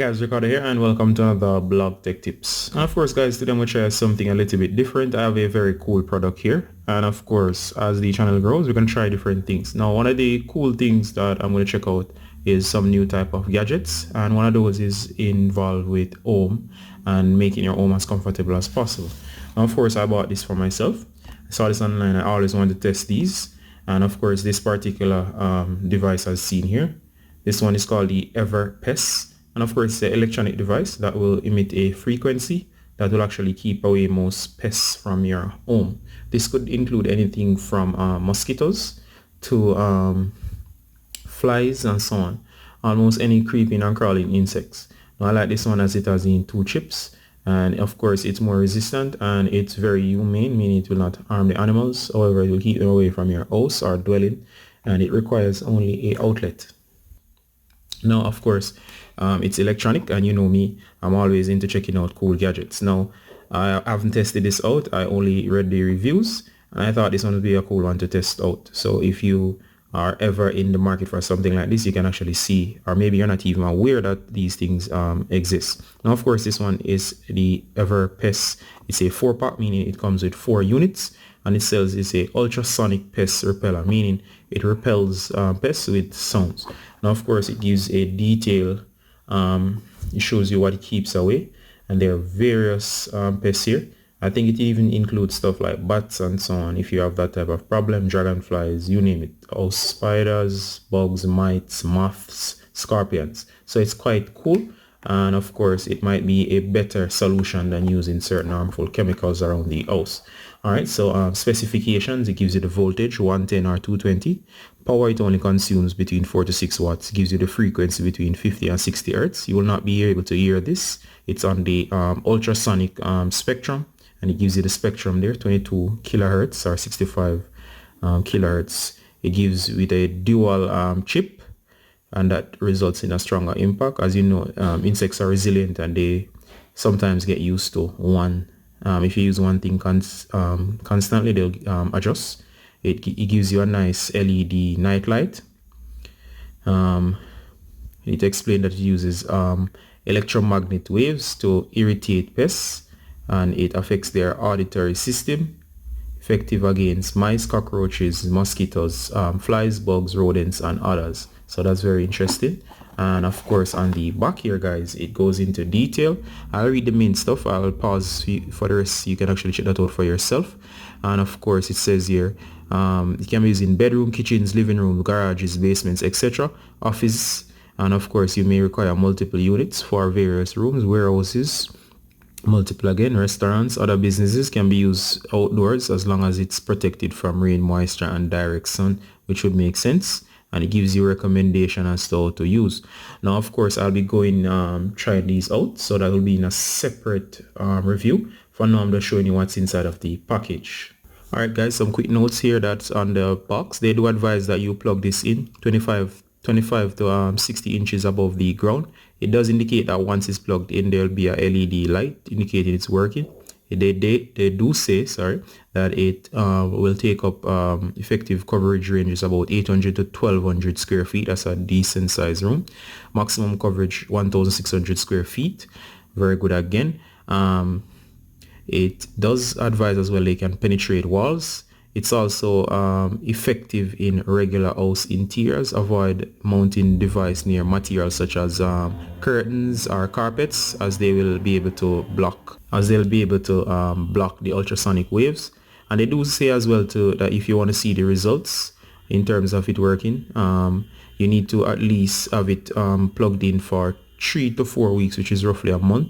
Guys, Ricardo here and welcome to another blog tech tips. And of course guys, today I'm going to share something a little bit different. I have a very cool product here, and of course as the channel grows we're going to try different things. Now one of the cool things that I'm going to check out is some new type of gadgets, and one of those is involved with home and making your home as comfortable as possible. Now of course I bought this for myself. I saw this online. I always wanted to test these, and of course this particular device as seen here, this one is called the Pest. And of course, it's an electronic device that will emit a frequency that will actually keep away most pests from your home. This could include anything from mosquitoes to flies and so on. Almost any creeping and crawling insects. Now, I like this one as it has in 2 chips. And of course, it's more resistant and it's very humane, meaning it will not harm the animals. However, it will keep them away from your house or dwelling. And it requires only an outlet. Now, of course, it's electronic, and you know me, I'm always into checking out cool gadgets. Now, I haven't tested this out. I only read the reviews, and I thought this one would be a cool one to test out. So if you are ever in the market for something like this, you can actually see, or maybe you're not even aware that these things exist. Now, of course, this one is the Pest. It's a 4-pack, meaning it comes with 4 units, and it says it's a ultrasonic pest repeller, meaning it repels pests with sounds. Now, of course, it gives a detail. It shows you what it keeps away, and there are various pests here. I think it even includes stuff like bats and so on. If you have that type of problem, dragonflies, you name it, house spiders, bugs, mites, moths, scorpions. So it's quite cool, and of course it might be a better solution than using certain harmful chemicals around the house. Alright, so specifications: it gives you the voltage 110 or 220. Power, it only consumes between 4 to 6 watts. It gives you the frequency between 50 and 60 hertz. You will not be able to hear this. It's on the ultrasonic spectrum, and it gives you the spectrum there, 22 kilohertz or 65 kilohertz. It gives with a dual chip, and that results in a stronger impact. As you know, insects are resilient and they sometimes get used to one. If you use one thing constantly, they'll adjust. It gives you a nice LED night light. It explained that it uses electromagnetic waves to irritate pests, and it affects their auditory system. Effective against mice, cockroaches, mosquitoes, flies, bugs, rodents, and others. So that's very interesting. And of course, on the back here, guys, it goes into detail. I'll read the main stuff. I'll pause for the rest. You can actually check that out for yourself. And of course, it says here, it can be used in bedroom, kitchens, living room, garages, basements, etc., office. And of course, you may require multiple units for various rooms, warehouses, multiple again, restaurants, other businesses. Can be used outdoors as long as it's protected from rain, moisture, and direct sun, which would make sense. And it gives you a recommendation as to how to use. Now, of course, I'll be going trying these out, so that will be in a separate review. For now, I'm just showing you what's inside of the package. Alright guys, some quick notes here that's on the box. They do advise that you plug this in 25 to 60 inches above the ground. It does indicate that once it's plugged in, there will be a LED light indicating it's working. They do say, that it will take up effective coverage ranges about 800 to 1200 square feet. That's a decent size room. Maximum coverage 1600 square feet. Very good again. It does advise as well they can penetrate walls. It's also effective in regular house interiors. Avoid mounting device near materials such as curtains or carpets, as they will be able to block the ultrasonic waves. And they do say as well that if you want to see the results in terms of it working, you need to at least have it plugged in for 3 to 4 weeks, which is roughly a month.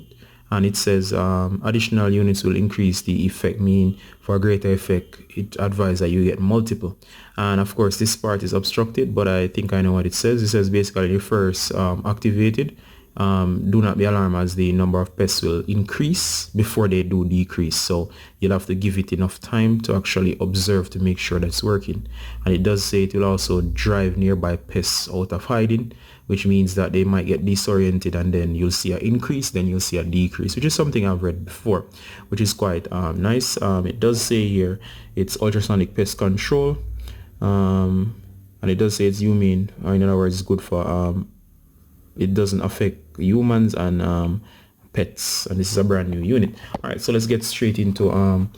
And it says additional units will increase the effect, meaning for a greater effect, it advises that you get multiple. And of course, this part is obstructed, but I think I know what it says. It says basically when you first activated, do not be alarmed, as the number of pests will increase before they do decrease. So you'll have to give it enough time to actually observe to make sure that's working. And it does say it will also drive nearby pests out of hiding, which means that they might get disoriented, and then you'll see an increase, then you'll see a decrease, which is something I've read before, which is quite nice. It does say here it's ultrasonic pest control, and it does say it's humane, or in other words, it's good for it doesn't affect humans and pets, and this is a brand new unit. All right, so let's get straight into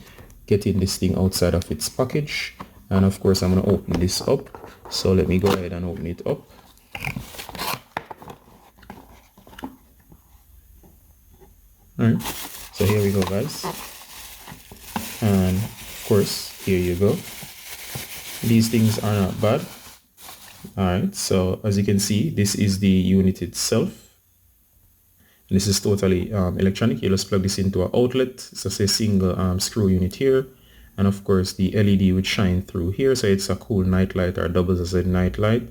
getting this thing outside of its package. And of course I'm going to open this up, so let me go ahead and open it up. All right, so here we go, guys, and of course here you go. These things are not bad. All right, so as you can see, this is the unit itself. And this is totally electronic. You just plug this into an outlet. It's just a single screw unit here, and of course the LED would shine through here, so it's a cool night light, or doubles as a night light.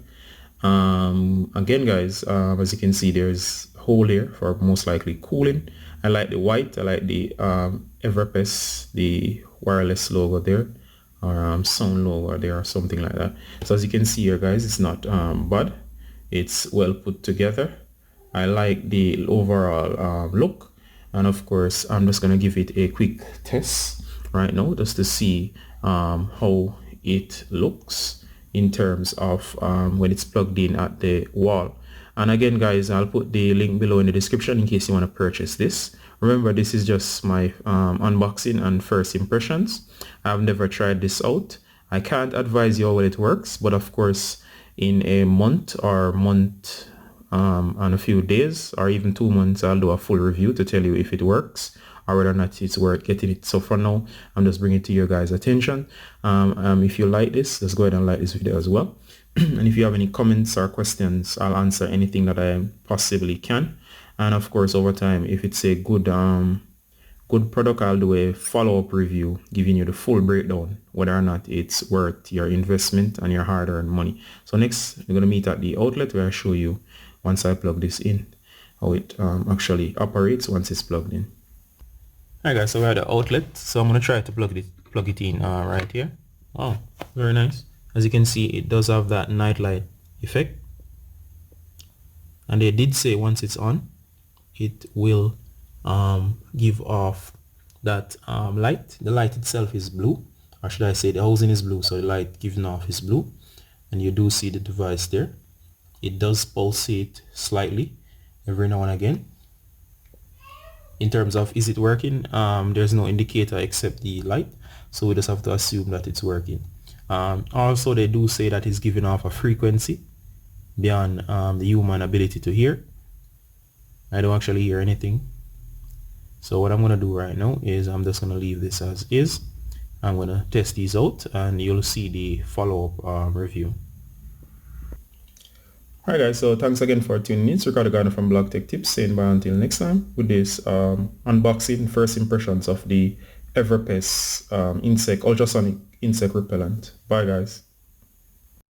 Again, guys, as you can see, there's a hole here for most likely cooling. I like the white. I like the Pest, the wireless logo there, or sound logo there, or something like that. So as you can see here, guys, it's not bad. It's well put together. I like the overall look, and of course I'm just gonna give it a quick test right now just to see how it looks in terms of when it's plugged in at the wall. And again, guys, I'll put the link below in the description in case you want to purchase this. Remember, this is just my unboxing and first impressions. I've never tried this out. I can't advise you how well it works, but of course in a month and a few days, or even 2 months, I'll do a full review to tell you if it works or whether or not it's worth getting it. So for now, I'm just bringing it to your guys' attention. If you like this, just go ahead and like this video as well. And if you have any comments or questions, I'll answer anything that I possibly can. And of course, over time, if it's a good product, I'll do a follow-up review giving you the full breakdown whether or not it's worth your investment and your hard-earned money. So next, we're going to meet at the outlet where I show you, once I plug this in, how it actually operates once it's plugged in. Alright, guys, so we're at the outlet, so I'm going to try to plug it in right here. Oh, very nice. As you can see, it does have that night light effect, and they did say once it's on, it will give off that light. The light itself is blue, or should I say the housing is blue, so the light giving off is blue, and you do see the device there. It does pulsate slightly every now and again. In terms of is it working, there's no indicator except the light, so we just have to assume that it's working. Also, they do say that it's giving off a frequency beyond the human ability to hear. I don't actually hear anything. So what I'm going to do right now is I'm just going to leave this as is. I'm going to test these out, and you'll see the follow-up review. Alright, guys, so thanks again for tuning in. It's Ricardo Gardner from Blog Tech Tips, saying bye until next time with this unboxing first impressions of the Pest Ultrasonic Insect Repellent. Bye, guys.